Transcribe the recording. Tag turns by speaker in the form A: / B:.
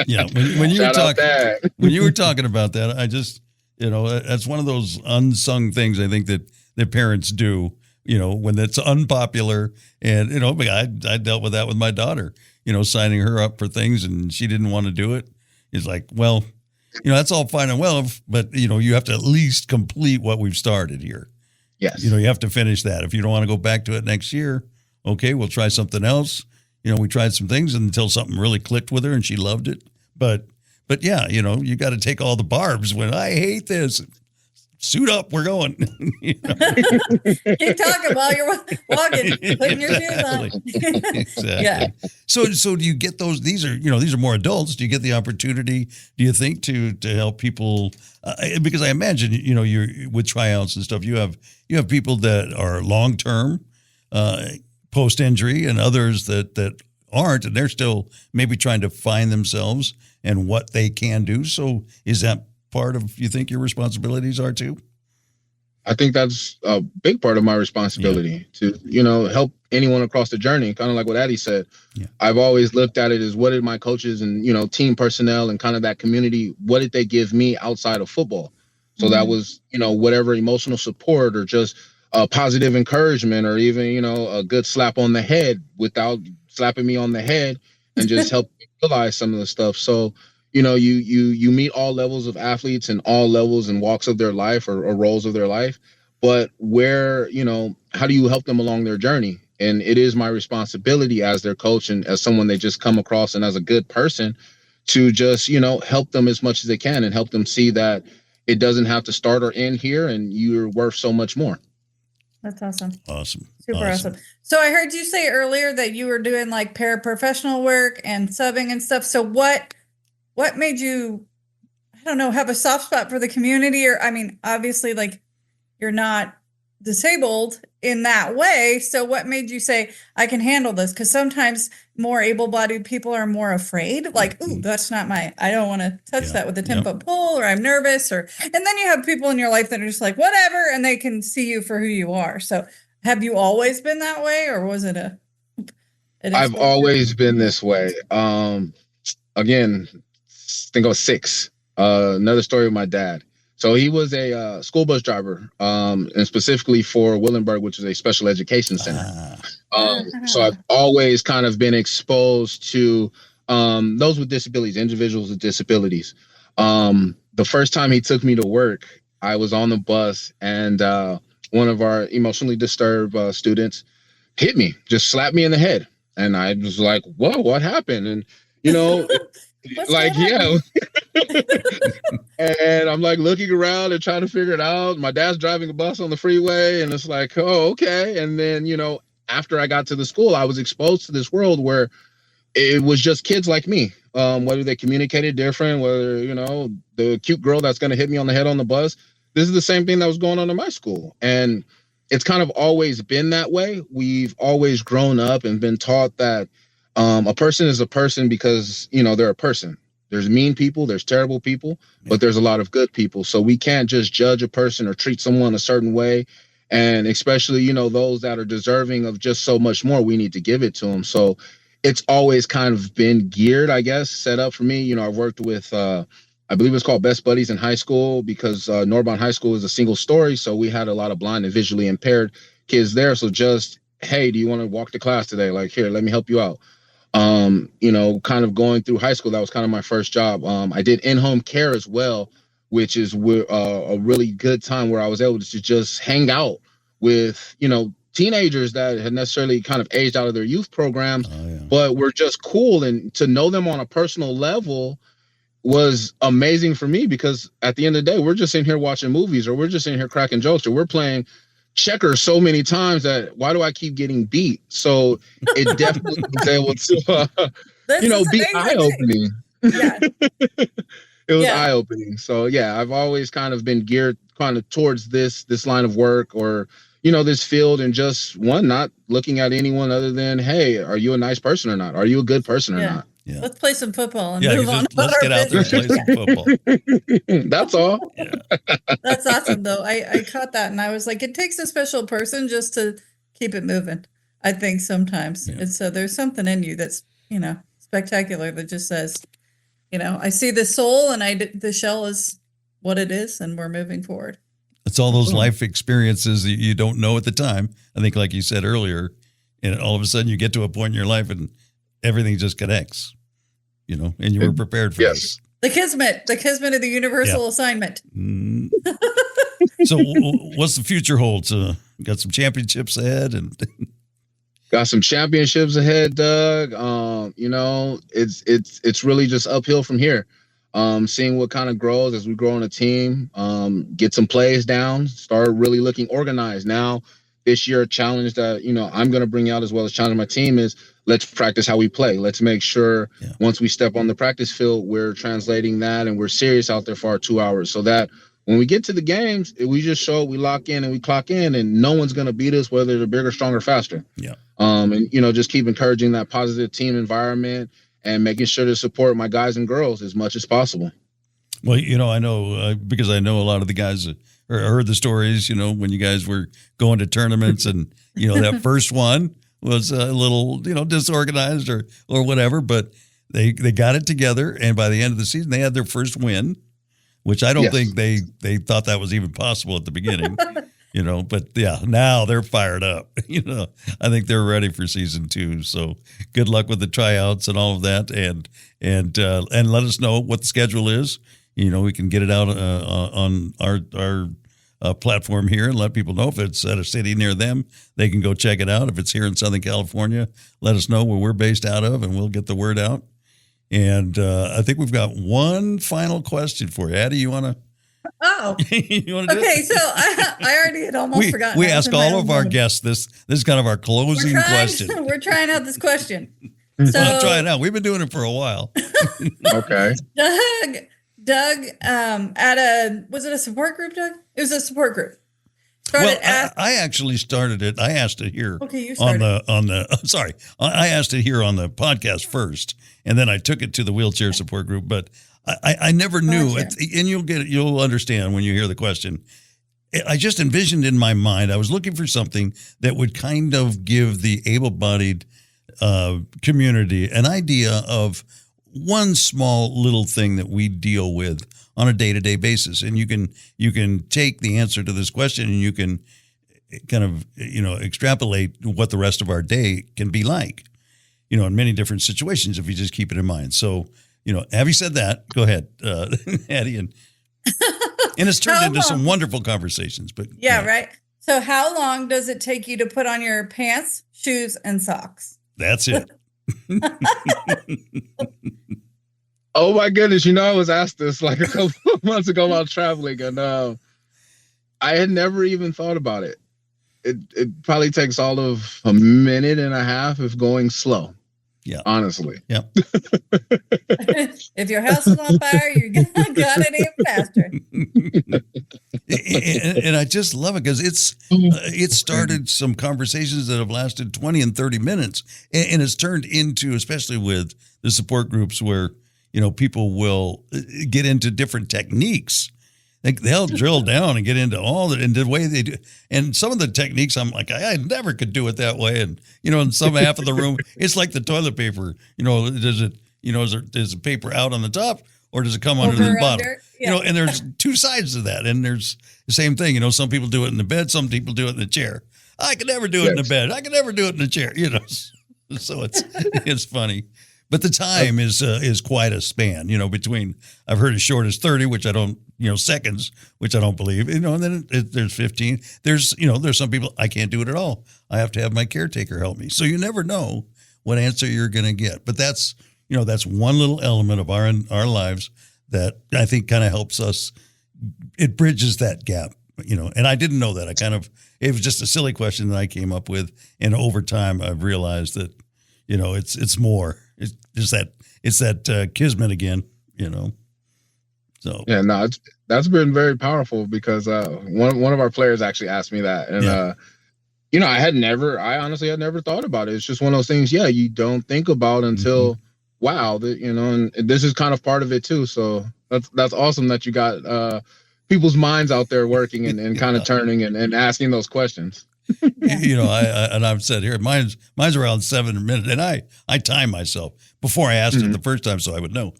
A: Yeah, when you were
B: Shout out
A: talking
B: Dad.
A: when you were talking about that, I just that's one of those unsung things I think that parents do. When it's unpopular, and I dealt with that with my daughter. Signing her up for things, and she didn't want to do it. It's like, well, that's all fine and well, but you have to at least complete what we've started here.
B: Yes.
A: You have to finish that. If you don't want to go back to it next year, okay, we'll try something else. We tried some things until something really clicked with her and she loved it. But yeah, you got to take all the barbs when I hate this. Suit up, we're going.
C: Keep talking while you're walking, putting your shoes on.
A: Exactly.
C: Yeah.
A: So do you get those? These are more adults. Do you get the opportunity? Do you think to help people? Because I imagine you're with tryouts and stuff. You have people that are long term, post injury, and others that aren't, and they're still maybe trying to find themselves and what they can do. So is that part of you think your responsibilities are too?
B: I think that's a big part of my responsibility to, help anyone across the journey, kind of like what Addie said.
A: Yeah.
B: I've always looked at it as what did my coaches and, team personnel and kind of that community, what did they give me outside of football? So that was, whatever emotional support or just positive encouragement or even, a good slap on the head without slapping me on the head and just help me realize some of the stuff. So, you meet all levels of athletes and all levels and walks of their life or roles of their life, but where, how do you help them along their journey? And it is my responsibility as their coach and as someone they just come across and as a good person to just, help them as much as they can and help them see that it doesn't have to start or end here and you're worth so much more.
C: That's awesome.
A: Awesome.
C: Super awesome. So I heard you say earlier that you were doing like paraprofessional work and subbing and stuff. So what made you, I don't know, have a soft spot for the community? Or, I mean, obviously, like, you're not disabled in that way. So what made you say, I can handle this? Because sometimes more able-bodied people are more afraid. Like, ooh, that's not I don't want to touch that with a 10-foot pole, or I'm nervous. And then you have people in your life that are just like, whatever, and they can see you for who you are. So have you always been that way, or was it
B: I've always been this way. Again, I think I was 6. Another story with my dad. So he was a school bus driver, and specifically for Willenberg, which is a special education center. So I've always kind of been exposed to those with disabilities, individuals with disabilities. The first time he took me to work, I was on the bus, and one of our emotionally disturbed students hit me, just slapped me in the head. And I was like, whoa, what happened? And, like, yeah. And I'm like looking around and trying to figure it out. My dad's driving a bus on the freeway, and it's like, oh, okay. And then, after I got to the school, I was exposed to this world where it was just kids like me, whether they communicated different, whether, the cute girl that's going to hit me on the head on the bus. This is the same thing that was going on in my school. And it's kind of always been that way. We've always grown up and been taught that a person is a person because, they're a person. There's mean people, there's terrible people, but there's a lot of good people. So we can't just judge a person or treat someone a certain way. And especially, those that are deserving of just so much more, we need to give it to them. So it's always kind of been geared, I guess, set up for me. I've worked with, I believe it's called Best Buddies in high school because Norbound High School is a single story. So we had a lot of blind and visually impaired kids there. So just, hey, do you want to walk to class today? Like, here, let me help you out. Kind of going through high school, that was kind of my first job. I did in-home care as well, which is a really good time where I was able to just hang out with, teenagers that had necessarily kind of aged out of their youth programs, but were just cool. And to know them on a personal level was amazing for me because at the end of the day, we're just in here watching movies or we're just in here cracking jokes or we're playing checkers so many times that why do I keep getting beat? So it definitely was able to, be eye-opening.
C: Yeah.
B: It was eye-opening. So yeah, I've always kind of been geared kind of towards this line of work or, this field and just not looking at anyone other than, hey, are you a nice person or not? Are you a good person or not?
C: Yeah. Let's play some football and move on.
A: Let's get out there and play some football.
B: That's all.
A: Yeah.
C: That's awesome, though. I caught that, and I was like, it takes a special person just to keep it moving, I think, sometimes. Yeah. And so there's something in you that's, spectacular that just says, I see the soul, and the shell is what it is, and we're moving forward.
A: It's all those life experiences that you don't know at the time. I think, like you said earlier, and all of a sudden you get to a point in your life and everything just connects, and you were prepared for
B: yes.
A: it.
C: The kismet of the universal assignment.
A: Mm. So what's the future holds? Got some championships ahead and
B: got some championships ahead, Doug. It's really just uphill from here. Seeing what kind of grows as we grow on a team, get some plays down, start really looking organized. Now, this year, a challenge that, I'm going to bring out as well as challenge my team is let's practice how we play. Let's make sure once we step on the practice field, we're translating that and we're serious out there for our 2 hours so that when we get to the games, we just show we lock in and we clock in and no one's going to beat us, whether they're bigger, stronger, faster.
A: Yeah.
B: And, just keep encouraging that positive team environment and making sure to support my guys and girls as much as possible.
A: Well, I know because I know a lot of the guys heard the stories, when you guys were going to tournaments and, that first one was a little, disorganized or whatever, but they got it together. And by the end of the season, they had their first win, which I don't think they thought that was even possible at the beginning, but yeah, now they're fired up. I think they're ready for season 2. So good luck with the tryouts and all of that. And let us know what the schedule is. We can get it out on our platform here and let people know if it's at a city near them. They can go check it out. If it's here in Southern California, let us know where we're based out of, and we'll get the word out. And I think we've got one final question for you. Addie, you want to?
C: Oh,
A: you want to do
C: okay.
A: it?
C: So I already had almost forgotten.
A: We ask all of our guests this. This is kind of our closing question.
C: We're trying out this question.
A: So I'll try it out. We've been doing it for a while.
B: Okay.
C: Doug, was it a support group, Doug? It was a support group.
A: I actually started it. I asked it here.
C: Okay, you started.
A: I asked it here on the podcast first, and then I took it to the wheelchair support group. But I never knew it, and you'll understand when you hear the question. I just envisioned in my mind, I was looking for something that would kind of give the able-bodied community an idea of one small little thing that we deal with on a day-to-day basis. And you can take the answer to this question and you can kind of, extrapolate what the rest of our day can be like, in many different situations if you just keep it in mind. So, having said that, go ahead, Addie. And it's turned into some wonderful conversations. But
C: yeah, right. So how long does it take you to put on your pants, shoes, and socks?
A: That's it.
B: Oh my goodness! I was asked this like a couple of months ago while traveling, and I had never even thought about it. It probably takes all of a minute and a half if going slow.
A: Yeah,
B: honestly.
A: Yeah.
C: If your house is on fire, you got it even faster.
A: And I just love it because it started some conversations that have lasted 20 and 30 minutes, and it's turned into, especially with the support groups where people will get into different techniques. They'll drill down and get into all that and the way they do. And some of the techniques, I'm like, I never could do it that way. And, in some half of the room, it's like the toilet paper. Does it, is the paper out on the top or does it come under the bottom?
C: Yeah.
A: And there's two sides to that. And there's the same thing. Some people do it in the bed. Some people do it in the chair. I could never do it in the bed. I could never do it in the chair, So it's funny. But the time is quite a span, between, I've heard as short as 30, which I don't, seconds, which I don't believe, and then there's 15. There's some people, I can't do it at all. I have to have my caretaker help me. So you never know what answer you're going to get. But that's one little element of our lives that I think kind of helps us. It bridges that gap, and I didn't know that. It was just a silly question that I came up with. And over time, I've realized that, it's more. It's that kismet again, So
B: yeah, no, that's been very powerful because one of our players actually asked me that, and I honestly had never thought about it. It's just one of those things, you don't think about until wow, and this is kind of part of it too. So that's awesome that you got people's minds out there working and kind of turning and asking those questions.
A: I've said here, mine's around 7 minutes, and I time myself before I asked it the first time so I would know.